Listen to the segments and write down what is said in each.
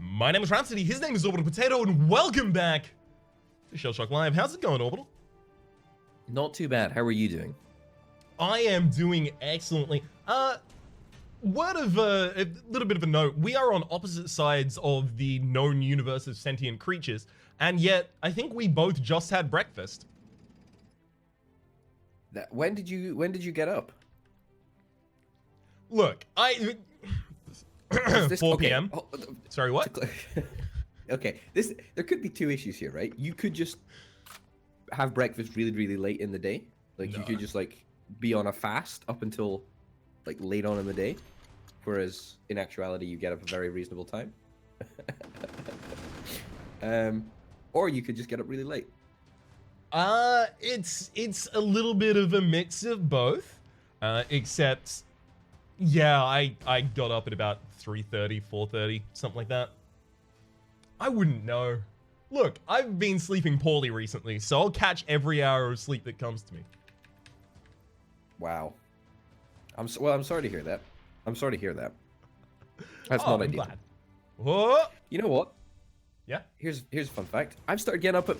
My name is Rhapsody, his name is Orbital Potato, and welcome back to ShellShock Live. How's it going, Orbital? Not too bad. How are you doing? I am doing excellently. Word of a little bit of a note. We are on opposite sides of the known universe of sentient creatures, and yet I think we both just had breakfast. When did you get up? Look, 4 p.m. Oh, Sorry, what? Okay, there could be two issues here, right? You could just have breakfast really, really late in the day. Like you could just like be on a fast up until like late on in the day, whereas in actuality you get up a very reasonable time. Or you could just get up really late. It's a little bit of a mix of both, except, yeah, I got up at about 3:30, 4:30, something like that. I wouldn't know. Look, I've been sleeping poorly recently, so I'll catch every hour of sleep that comes to me. Wow. I'm sorry to hear that. I'm sorry to hear that. That's not ideal. Glad. Whoa! You know what? Yeah. Here's a fun fact. I've started getting up at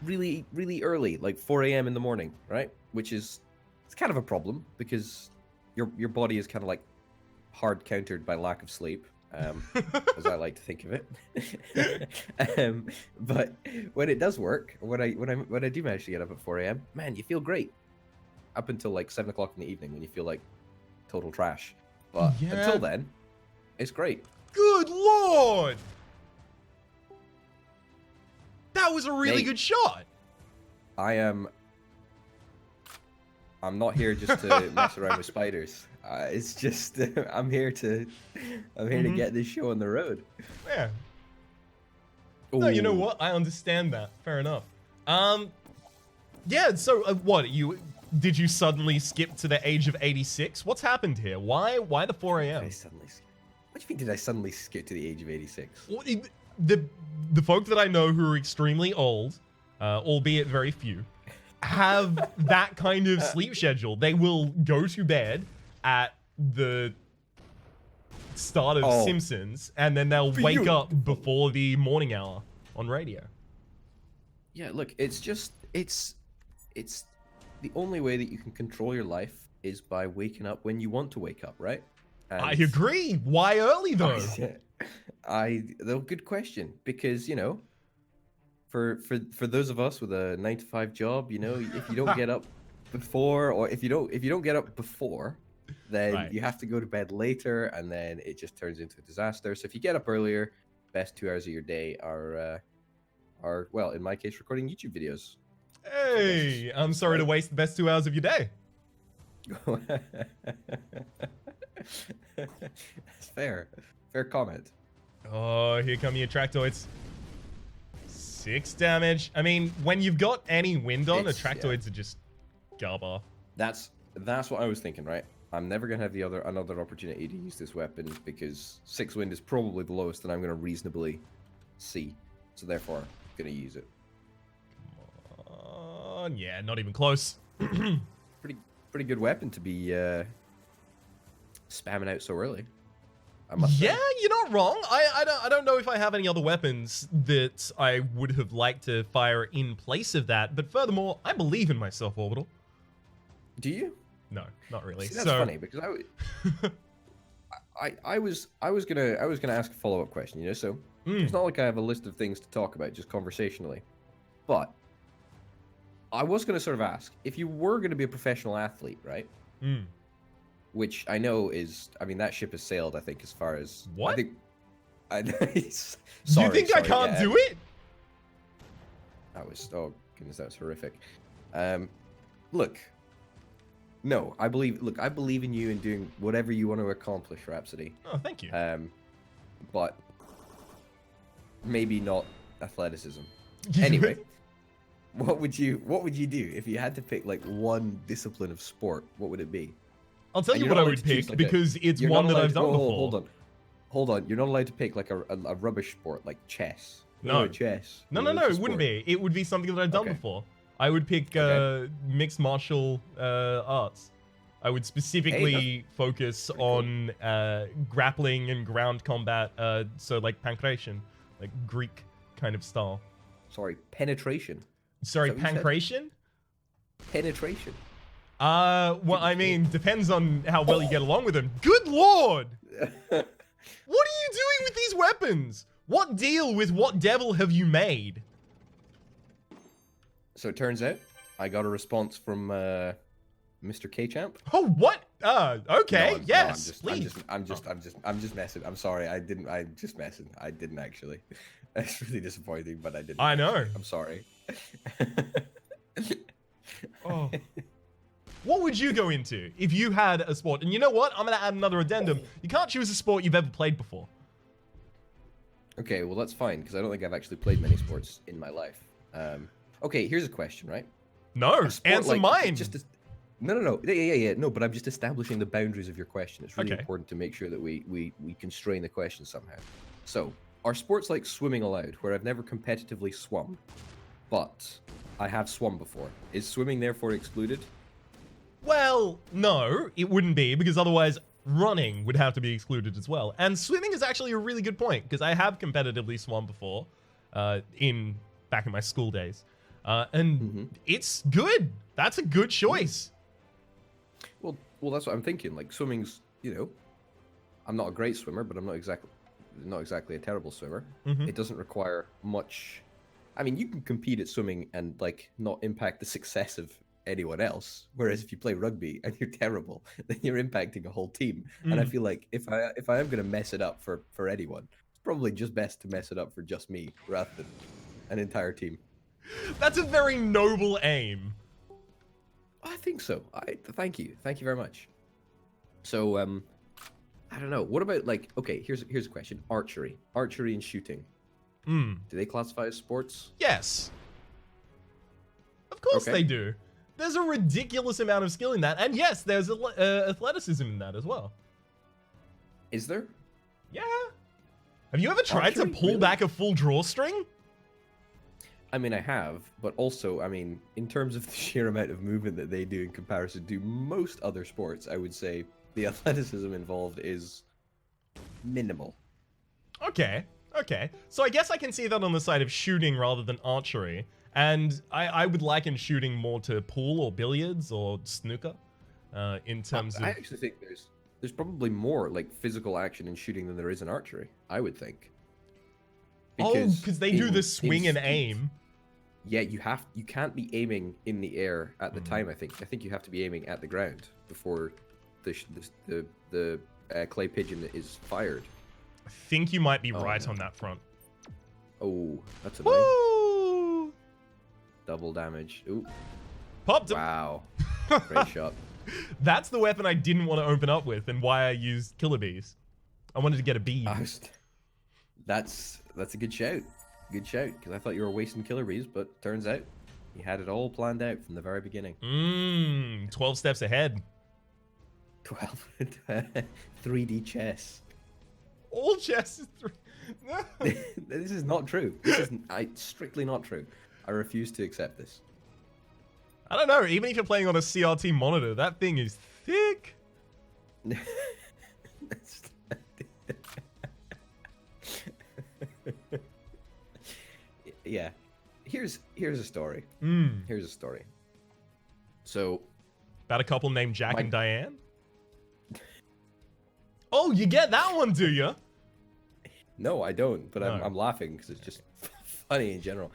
really, really early, like 4 a.m. in the morning, right? Which is, it's kind of a problem because your body is kind of like hard countered by lack of sleep, as I like to think of it. But when it does work, when I do manage to get up at 4 a.m., man, you feel great. Up until like 7 o'clock in the evening when you feel like total trash. But until then, it's great. Good lord! That was a really good shot. I'm not here just to mess around with spiders. It's just I'm here to get this show on the road. Yeah. No, you know what? I understand that. Fair enough. Yeah. So, what did you suddenly skip to the age of 86? What's happened here? Why the 4 a.m.? What do you mean? Did I suddenly skip to the age of 86? Well, the folk that I know who are extremely old, albeit very few, have that kind of sleep schedule. They will go to bed at the start of Simpsons, and then they'll wake up before the morning hour on radio. Yeah, look, it's the only way that you can control your life is by waking up when you want to wake up, right? And I agree. Why early though? Good question, because you know, for those of us with a 9-to-5 job, you know, if you don't get up before, or if you don't get up before, then you have to go to bed later, and then it just turns into a disaster. So if you get up earlier, best 2 hours of your day are well, in my case, recording YouTube videos. Hey, I'm sorry to waste the best 2 hours of your day. That's fair comment. Oh, here come your Attractoids. 6 damage. I mean, when you've got any wind on, Attractoids are just garbage. That's what I was thinking, right? I'm never gonna have another opportunity to use this weapon because 6 wind is probably the lowest that I'm gonna reasonably see. So therefore, I'm gonna use it. Come on, yeah, not even close. pretty good weapon to be spamming out so early. I must say. You're not wrong. I don't know if I have any other weapons that I would have liked to fire in place of that, but furthermore, I believe in myself, Orbital. Do you? No, not really. See, that's funny because I was gonna ask a follow-up question, you know, so it's not like I have a list of things to talk about just conversationally. But I was gonna sort of ask, if you were gonna be a professional athlete, right? Which I know is, I mean, that ship has sailed, I think, as far as... What? Do you think I can't do it? Oh, goodness, that was horrific. Look. No, I believe in you and doing whatever you want to accomplish, Rhapsody. Oh, thank you. But maybe not athleticism. Anyway, what would you do if you had to pick like one discipline of sport? What would it be? I'll tell you what I would pick because it's one that I've done before. Hold on. You're not allowed to pick like a rubbish sport like chess. No, chess. No, it wouldn't be. It would be something that I've done before. I would pick mixed martial arts. I would specifically focus on grappling and ground combat, so like pancration, like Greek kind of style. Sorry, penetration. Sorry, pancration? Penetration. Well, I mean, depends on how well you get along with them. Good lord! What are you doing with these weapons? What deal with what devil have you made? So it turns out I got a response from Mr. K-Champ. Oh, what? Okay, yes, please. I'm just messing. I'm sorry. I'm just messing. I didn't actually. That's really disappointing, but I didn't. I know. I'm sorry. Oh. What would you go into if you had a sport? And you know what? I'm going to add another addendum. You can't choose a sport you've ever played before. Okay, well, that's fine, because I don't think I've actually played many sports in my life. Okay, here's a question, right? No, answer mine. No. Yeah. No, but I'm just establishing the boundaries of your question. It's really Okay. important to make sure that we constrain the question somehow. So, are sports like swimming allowed, where I've never competitively swum, but I have swum before? Is swimming therefore excluded? Well, no, it wouldn't be, because otherwise running would have to be excluded as well. And swimming is actually a really good point, because I have competitively swum before, back in my school days. And it's good. That's a good choice. Well, that's what I'm thinking. Like, swimming's, I'm not a great swimmer, but I'm not exactly a terrible swimmer. It doesn't require much. I mean, you can compete at swimming and like not impact the success of anyone else. Whereas if you play rugby and you're terrible, then you're impacting a whole team. And I feel like if I am going to mess it up for anyone, it's probably just best to mess it up for just me rather than an entire team. That's a very noble aim. I think so. Thank you very much. So I don't know. What about like, okay, here's a question. Archery and shooting. Do they classify as sports? Yes. Of course they do. There's a ridiculous amount of skill in that. And yes, there's athleticism in that as well. Is there? Yeah. Have you ever tried to pull back a full drawstring? I mean, I have, but also, I mean, in terms of the sheer amount of movement that they do in comparison to most other sports, I would say the athleticism involved is minimal. Okay. So I guess I can see that on the side of shooting rather than archery. And I would liken shooting more to pool or billiards or snooker in terms of... I actually think there's probably more like physical action in shooting than there is in archery, I would think. Because they do the swing and aim. Yeah, you can't be aiming in the air at the time. I think you have to be aiming at the ground before the clay pigeon is fired. I think you might be right on that front. Oh, that's annoying. Woo! Double damage. Ooh. Popped him. Wow. Great shot. That's the weapon I didn't want to open up with, and why I used killer bees. I wanted to get a bee. That's a good shout. Good shout, because I thought you were wasting killer bees, but turns out you had it all planned out from the very beginning. 12 steps ahead. 12. 3D chess. All chess is 3. No. This is not true. This is strictly not true. I refuse to accept this. I don't know. Even if you're playing on a CRT monitor, that thing is thick. Yeah. Here's a story. Here's a story. So, about a couple named Jack and Diane. Oh, you get that one, do you? No, I don't. But I'm laughing because it's just funny in general.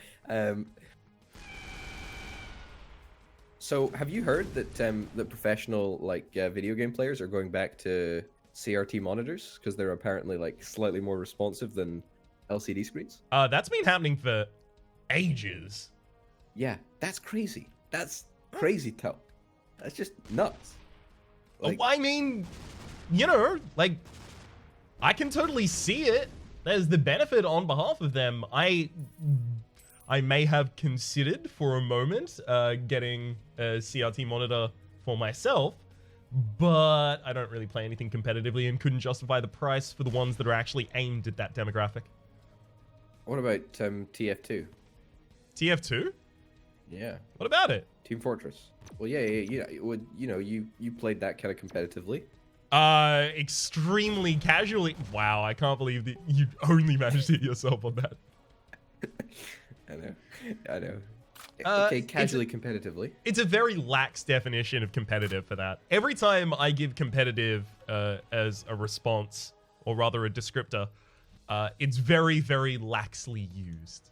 So, have you heard that the professional video game players are going back to CRT monitors because they're apparently like slightly more responsive than LCD screens? That's been happening for ages. Yeah, that's crazy. That's crazy talk. That's just nuts. I mean, I can totally see it. There's the benefit on behalf of them. I may have considered for a moment getting a CRT monitor for myself, but I don't really play anything competitively and couldn't justify the price for the ones that are actually aimed at that demographic. What about TF2? TF2? Yeah. What about it? Team Fortress. Well, yeah. You played that kind of competitively. Extremely casually. Wow, I can't believe that you only managed to hit yourself on that. I know. Okay, casually competitively. It's a very lax definition of competitive for that. Every time I give competitive as a response, or rather a descriptor, it's very, very laxly used.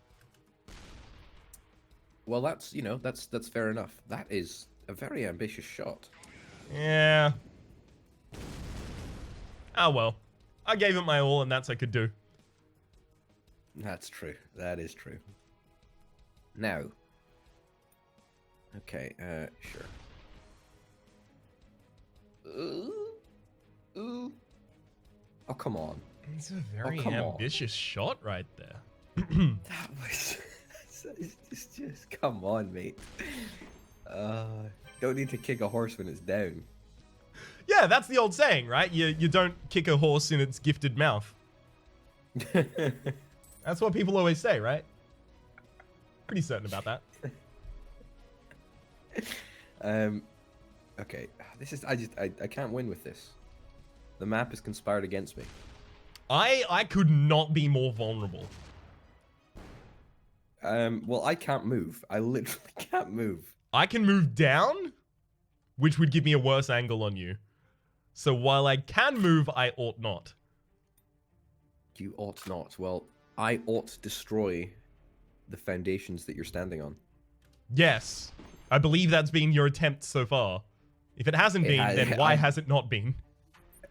Well, that's fair enough. That is a very ambitious shot. Yeah. Oh well. I gave it my all, and that's what I could do. That's true. That is true. Now. Okay, sure. Ooh. Oh, come on. It's a very ambitious shot right there. That was... just come on, mate. Don't need to kick a horse when it's down. Yeah, that's the old saying, right? You don't kick a horse in its gifted mouth. That's what people always say, right? Pretty certain about that. Okay. This is I can't win with this. The map is conspired against me. I could not be more vulnerable. Well, I can't move. I literally can't move. I can move down, which would give me a worse angle on you. So while I can move, I ought not. You ought not. Well, I ought destroy the foundations that you're standing on. Yes. I believe that's been your attempt so far. If it hasn't been, then why has it not been?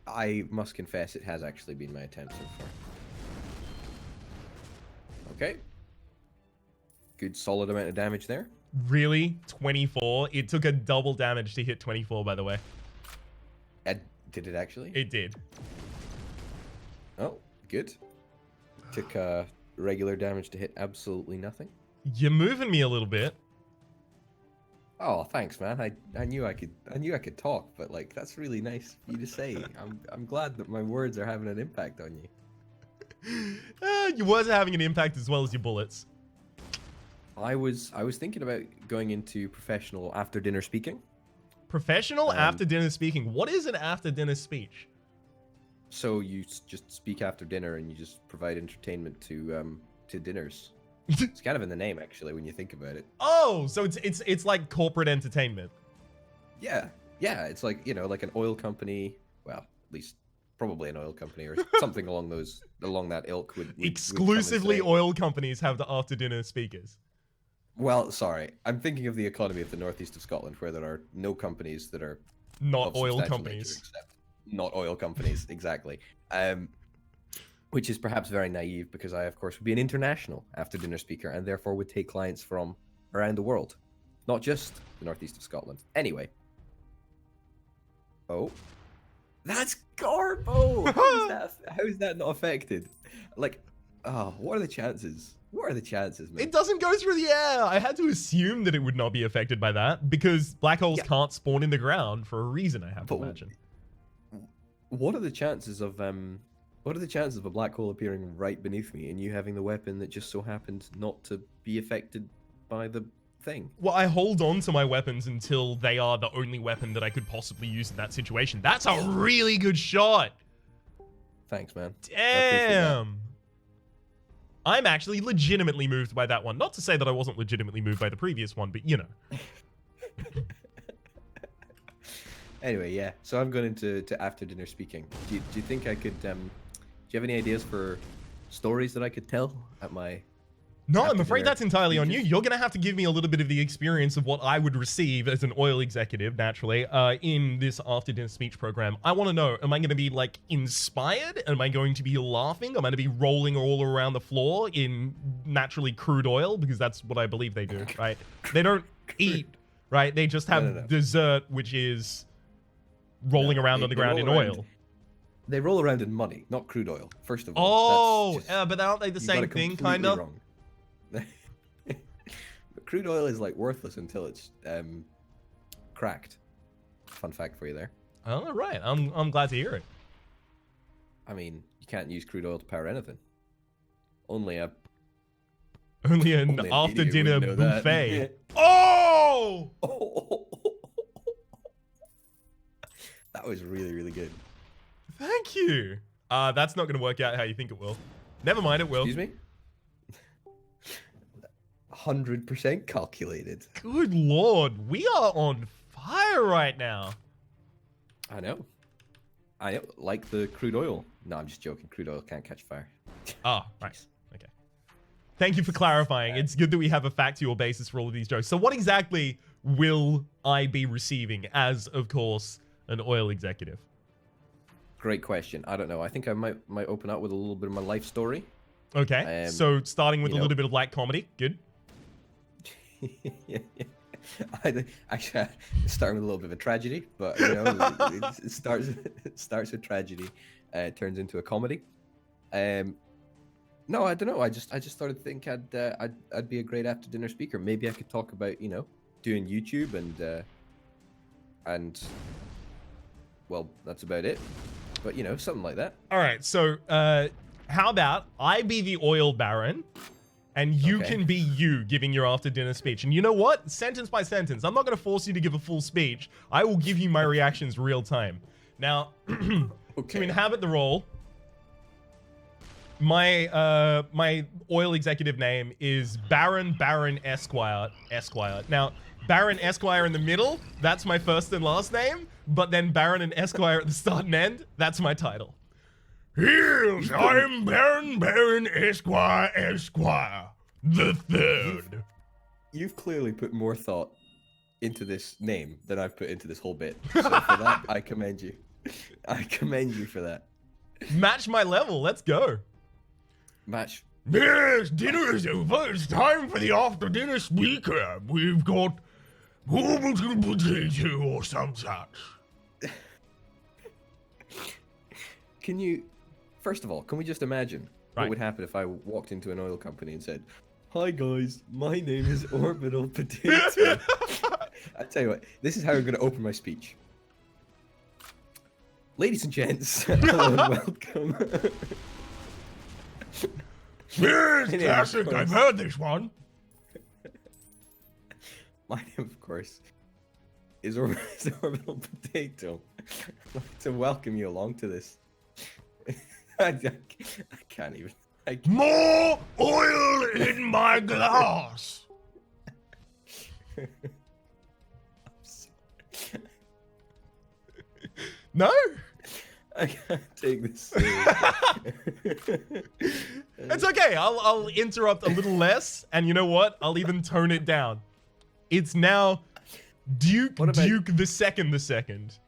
I must confess it has actually been my attempt so far. Okay. Good solid amount of damage there. Really? 24? It took a double damage to hit 24, by the way. Did it actually? It did. Oh, good. Took regular damage to hit absolutely nothing. You're moving me a little bit. Oh, thanks, man. I knew I could talk, but like that's really nice for you to say. I'm glad that my words are having an impact on you. Your words are having an impact as well as your bullets. I was thinking about going into professional after dinner speaking. Professional after dinner speaking. What is an after dinner speech? So you just speak after dinner and you just provide entertainment to dinners. It's kind of in the name actually when you think about it. Oh, so it's like corporate entertainment. Yeah. It's like, like an oil company. Well, at least probably an oil company or something along that ilk would exclusively oil companies have the after dinner speakers. Well, sorry. I'm thinking of the economy of the northeast of Scotland, where there are no companies that are not oil companies. Not oil companies, exactly. Which is perhaps very naive, because I, of course, would be an international after-dinner speaker, and therefore would take clients from around the world, not just the northeast of Scotland. Anyway. Oh. That's Garbo! How is that not affected? Like, oh, what are the chances? What are the chances, man? It doesn't go through the air. I had to assume that it would not be affected by that because black holes can't spawn in the ground for a reason, I have to imagine. What are the chances of a black hole appearing right beneath me and you having the weapon that just so happened not to be affected by the thing? Well, I hold on to my weapons until they are the only weapon that I could possibly use in that situation. That's a really good shot. Thanks, man. Damn. I'm actually legitimately moved by that one. Not to say that I wasn't legitimately moved by the previous one, but you know. Anyway, yeah. So I'm going into after dinner speaking. Do you think I could? Do you have any ideas for stories that I could tell at my? No, I'm afraid that's entirely on you. You're going to have to give me a little bit of the experience of what I would receive as an oil executive, naturally, in this after-dinner speech program. I want to know, am I going to be, like, inspired? Am I going to be laughing? Am I going to be rolling all around the floor in naturally crude oil? Because that's what I believe they do, right? They don't eat, right? They just have dessert, which is rolling around on the ground in oil. They roll around in money, not crude oil, first of all. Oh, but aren't they the same thing, kind of? Crude oil is like worthless until it's cracked. Fun fact for you there. Oh, right. I'm glad to hear it. I mean, you can't use crude oil to power anything. Only a Only an Only an after idiot dinner would know that. buffet. Oh! That was really, really good. Thank you. That's not going to work out how you think it will. Never mind, it will. Excuse me? 100% calculated. Good lord, we are on fire right now. I know. Like the crude oil. No, I'm just joking. Crude oil can't catch fire. Oh, right. Okay. Thank you for clarifying. It's good that we have a factual basis for all of these jokes. So what exactly will I be receiving as, of course, an oil executive? Great question. I don't know. I think I might open up with a little bit of my life story. Okay, so starting with a you know. little bit of light comedy. Good. Yeah. Actually, starting with a little bit of a tragedy, but you know, it starts with tragedy, turns into a comedy. No, I don't know. I just started to think I'd be a great after dinner speaker. Maybe I could talk about, you know, doing YouTube and well, that's about it. But you know, something like that. All right, so how about I be the oil baron, and you Okay. can be you giving your after dinner speech. And you know what? Sentence by sentence. I'm not going to force you to give a full speech. I will give you my reactions real time. Now, to inhabit the role, my my oil executive name is Baron Esquire. Now, Baron Esquire in the middle, that's my first and last name, but then Baron and Esquire at the start and end, that's my title. Yes, I'm Baron Esquire the third. You've clearly put more thought into this name than I've put into this whole bit. So for that, I commend you. I commend you for that. Match my level, let's go. Match. Yes, dinner is over. It's time for the after dinner speaker. We've got orbital potato or some such. Can you, first of all, can we just imagine Right. what would happen if I walked into an oil company and said, "Hi guys, my name is Orbital Potato." I tell you what, this is how I'm going to open my speech. Ladies and gents, hello and welcome. Yes, name, classic. of I've course. heard this one. My name, of course, is Orbital Potato. I'd like to welcome you along to this. I can't even. More oil in my glass. No? I can't take this seriously. It's okay. I'll interrupt a little less, and you know what? I'll even tone it down. It's now Duke What about- Duke the second.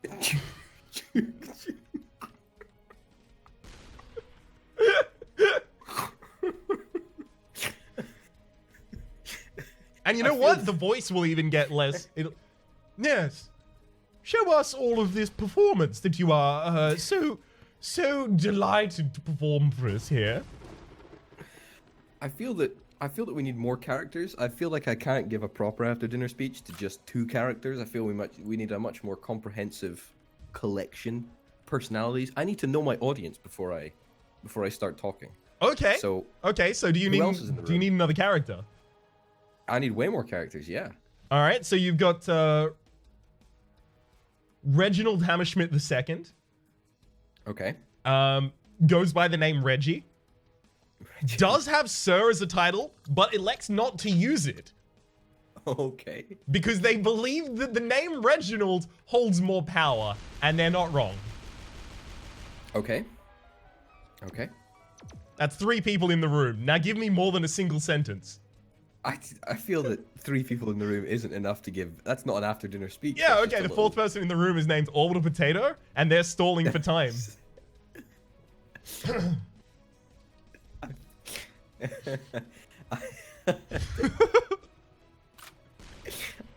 And you know what? The voice will even get less. Yes. Show us all of this performance that you are so delighted to perform for us here. I feel that we need more characters. I feel like I can't give a proper after dinner speech to just 2 characters. I feel we need a much more comprehensive collection personalities. I need to know my audience before I start talking. Okay. So do you who else is in the need room? another character? I need way more characters. Yeah. All right. So you've got Reginald Hammerschmidt II. Okay. Goes by the name Reggie. Does have Sir as a title, but elects not to use it Okay. because they believe that the name Reginald holds more power, and they're not wrong. Okay. Okay. That's 3 people in the room. Now give me more than a single sentence. I feel that 3 people in the room isn't enough to give. That's not an after dinner speech. Yeah, That's okay. just a The little- 4th person in the room is named Orbital Potato, and they're stalling for time.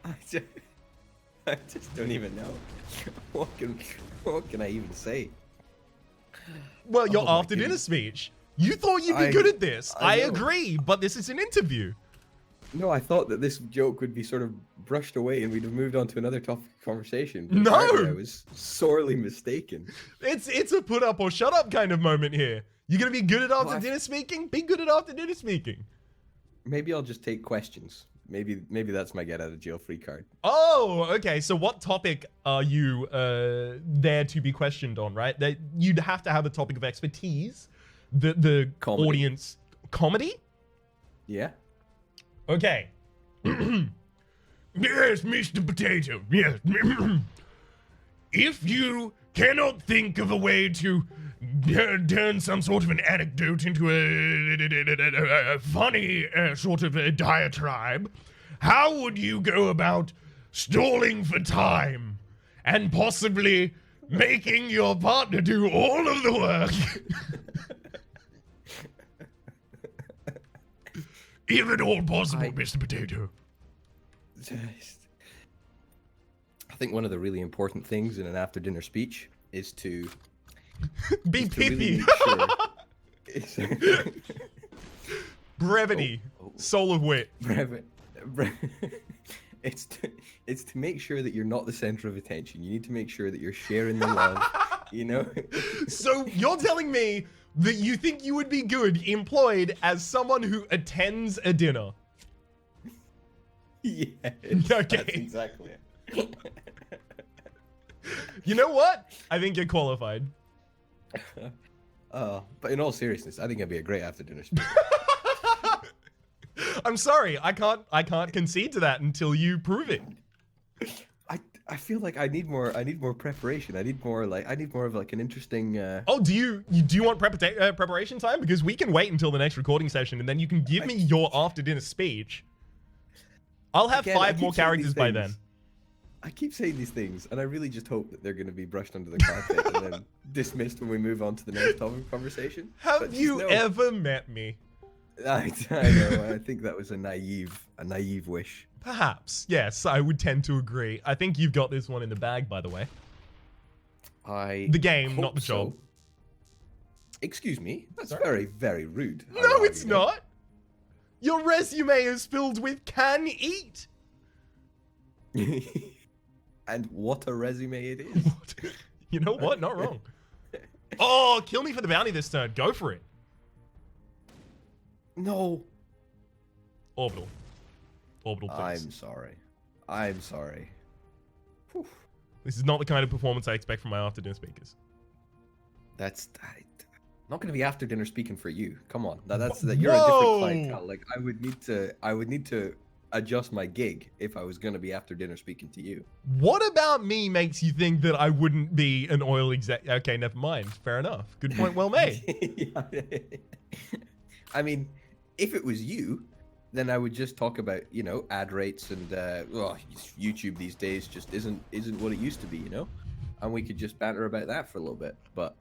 I just don't even know. What can I even say? Well, your Oh my after dinner goodness. speech. You thought you'd be I- good at this. I I know. agree, but this is an interview. No, I thought that this joke would be sort of brushed away and we'd have moved on to another topic of conversation. But No! apparently I was sorely mistaken. It's a put up or shut up kind of moment here. You're gonna be good at after Well, dinner speaking? Be good at after dinner speaking. Maybe I'll just take questions. Maybe that's my get out of jail free card. Oh, okay. So what topic are you there to be questioned on, right? That you'd have to have a topic of expertise. The Comedy. audience comedy? Yeah. Okay. Yes, Mr. Potato. Yes. If you cannot think of a way to turn some sort of an anecdote into a funny sort of a diatribe, how would you go about stalling for time and possibly making your partner do all of the work? If at all possible, Mr. Potato. I think one of the really important things in an after-dinner speech is to Be pithy. Really sure. Brevity. Soul of wit. It's to make sure that you're not the center of attention. You need to make sure that you're sharing the love, you know? So you're telling me that you think you would be good employed as someone who attends a dinner? Yes. Okay. That's exactly it. You know what? I think you're qualified. But in all seriousness, I think I'd be a great after-dinner speaker. I'm sorry, I can't concede to that until you prove it. I feel like I need more preparation. I need more of like an interesting. Oh, do you want preparation time? Because we can wait until the next recording session, and then you can give me your after dinner speech. I'll have Again, 5 more characters by then. I keep saying these things, and I really just hope that they're going to be brushed under the carpet and then dismissed when we move on to the next topic of conversation. Have you ever met me? I know. I think that was a naive wish. Perhaps. Yes, I would tend to agree. I think you've got this one in the bag, by the way. The game, not the job. So. Excuse me? That's very, very rude. No, it's not. Your resume is filled with can eat. And what a resume it is. You know what? Not wrong. Oh, kill me for the bounty this turn. Go for it. No. Orbital. Orbital, please. I'm sorry. Whew. This is not the kind of performance I expect from my after-dinner speakers. That's not going to be after dinner speaking for you. Come on, that's that you're a different clientele. Like I would need to adjust my gig if I was going to be after dinner speaking to you. What about me makes you think that I wouldn't be an oil exec? Okay, never mind. Fair enough. Good point, well made. I mean, if it was you, then I would just talk about, you know, ad rates and YouTube these days just isn't what it used to be, you know, and we could just banter about that for a little bit. But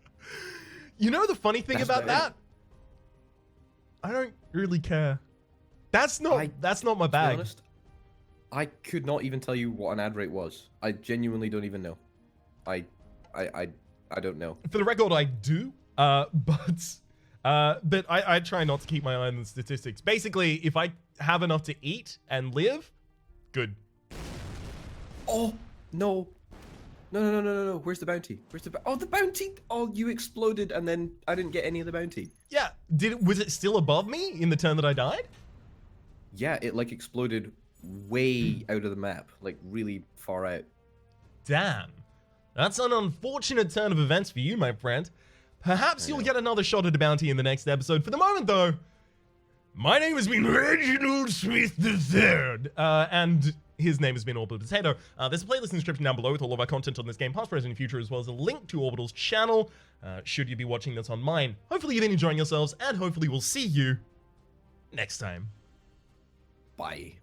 you know the funny thing about that? I don't really care. That's not my bag. To be honest, I could not even tell you what an ad rate was. I genuinely don't even know. I don't know. For the record, I do. But I try not to keep my eye on the statistics. Basically, if I have enough to eat and live, good. Oh, no. No. Where's the bounty? The bounty? Oh, you exploded and then I didn't get any of the bounty. Yeah. Was it still above me in the turn that I died? Yeah, it like exploded way out of the map, like really far out. Damn. That's an unfortunate turn of events for you, my friend. Perhaps you'll get another shot at a bounty in the next episode. For the moment, though, my name has been Reginald Smith III, and his name has been Orbital Potato. There's a playlist in the description down below with all of our content on this game, past, present, and future, as well as a link to Orbital's channel, should you be watching this on mine. Hopefully you've been enjoying yourselves, and hopefully we'll see you next time. Bye.